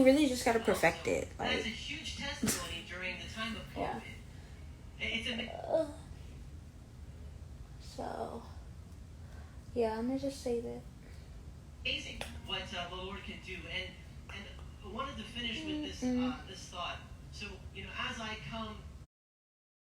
you really just gotta perfect it. Like, that's a huge testimony during the time of COVID. So, yeah, I'm gonna just say that. Amazing what the Lord can do, and I wanted to finish with this this thought. So, as I come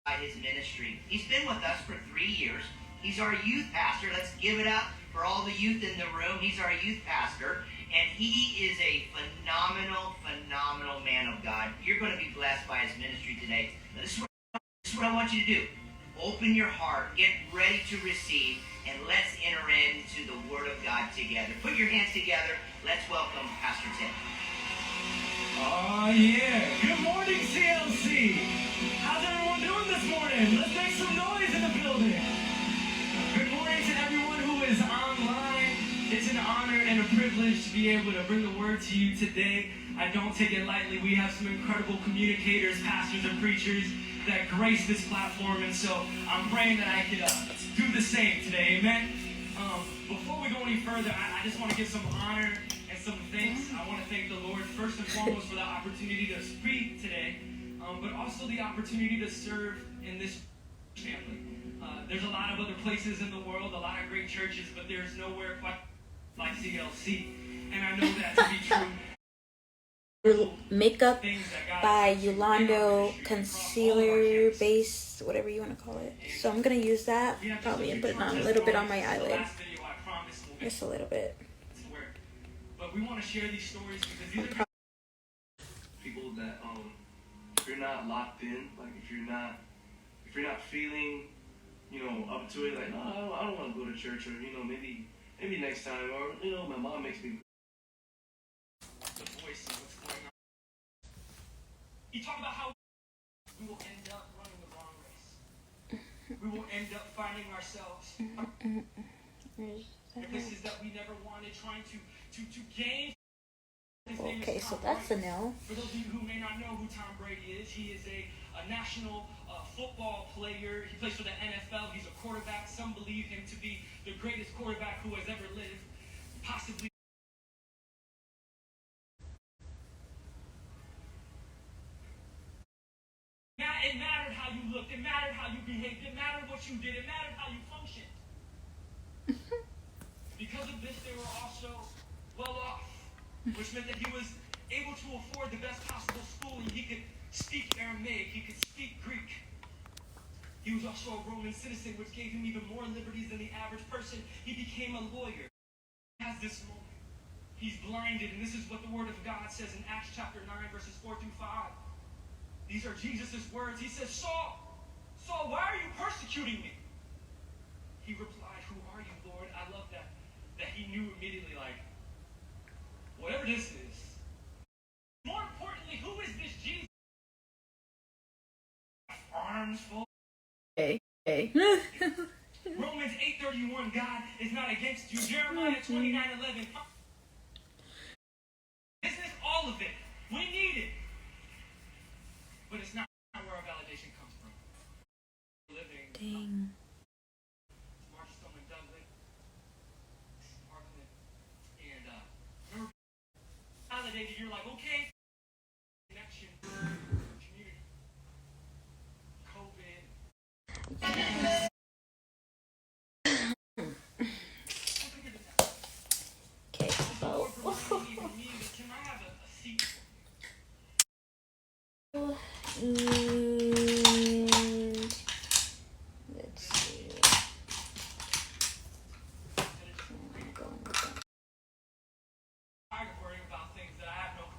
by his ministry, he's been with us for 3 years. He's our youth pastor. Let's give it up for all the youth in the room. He's our youth pastor, and he is a phenomenal man of God. You're going to be blessed by his ministry today. Now, this is what I want you to do. Open your heart, get ready to receive, and let's enter into the Word of God together. Put your hands together. Let's welcome Pastor Tim. Oh, yeah. Good morning, CLC. How's everyone doing this morning? Let's make some noise in the building. Good morning to everyone who is online. It's an honor and a privilege to be able to bring the Word to you today. I don't take it lightly. We have some incredible communicators, pastors, and preachers that grace this platform, and so I'm praying that I could do the same today. Amen. Before we go any further, I just want to give some honor and some thanks. I want to thank the Lord first and foremost for the opportunity to speak today, but also the opportunity to serve in this family. There's a lot of other places in the world, a lot of great churches, but there's nowhere quite like CLC, and I know that to be true. Makeup by Yolando concealer base, whatever you want to call it. So I'm gonna use that probably and put it on a little bit on my eyelid, just a little bit. But we want to share these stories because these are people that if you're not locked in, like if you're not feeling up to it, like no, I don't want to go to church, or maybe next time, or my mom makes me the voice of what's going on. You talk about how we will end up running the wrong race. We will end up finding ourselves in places that we never wanted, trying to gain. Okay, so that's a no. For those of you who may not know who Tom Brady is, he is a national football player. He plays for the NFL. He's a quarterback. Some believe him to be the greatest quarterback who has ever lived, possibly. It mattered how you looked. It mattered how you behaved. It mattered what you did. It mattered how you functioned. Because of this, they were also well off, which meant that he was able to afford the best possible schooling. He could speak Aramaic. He could speak Greek. He was also a Roman citizen, which gave him even more liberties than the average person. He became a lawyer. He has this moment. He's blinded, and this is what the Word of God says in Acts chapter 9, verses 4 through 5. These are Jesus' words. He says, Saul, why are you persecuting me? He replied, who are you, Lord? I love that he knew immediately, like, whatever this is. More importantly, who is this Jesus? Arms full. Hey. Romans 8:31, God is not against you. Jeremiah 29:11. This is all of it. We need it. But it's not where our validation comes from. Living. Dang. Marshall and Dudley. Markman. And remember, validated, you're like, okay. Connection. Community. COVID. Okay, so Can I have a seat? and let's see.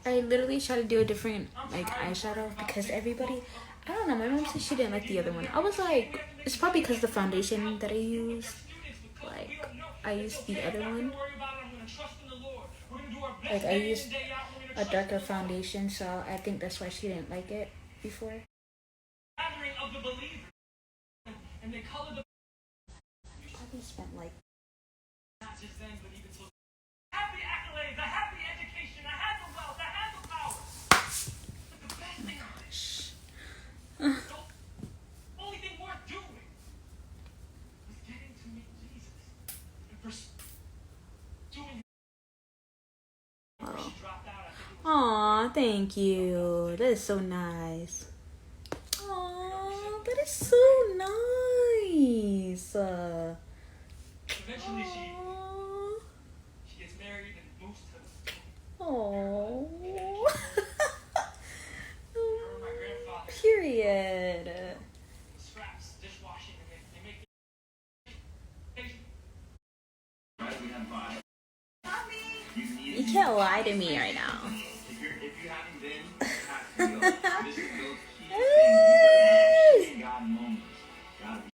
I literally tried to do a different eyeshadow because everybody, I don't know, my mom said she didn't like the other one. I was like, it's probably because the foundation that I used, like I used the other one, like I used a darker foundation, so I think that's why she didn't like it before. I probably spent like Only thing worth doing was getting to meet Jesus and pursuing. Aww. Aw, thank you. That is so nice. Aw, that is so nice. Eventually, she gets married and moves to Oh. her and my grandfather. Period. Scraps, dishwashing, and they make. You can't lie to me right now. If you haven't been, you have to go. This is those key things, God moments. Gotta be.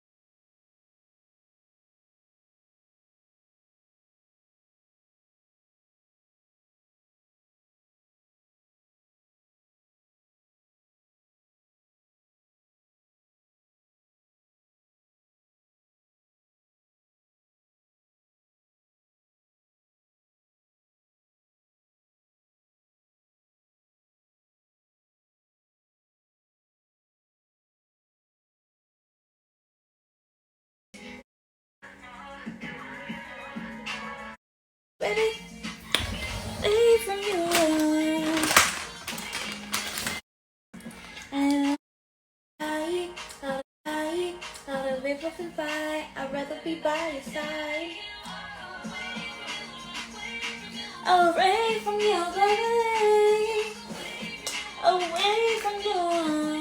Baby, away from you. And not a river to by. I'd rather be by your side. Away from you, baby. Away from you.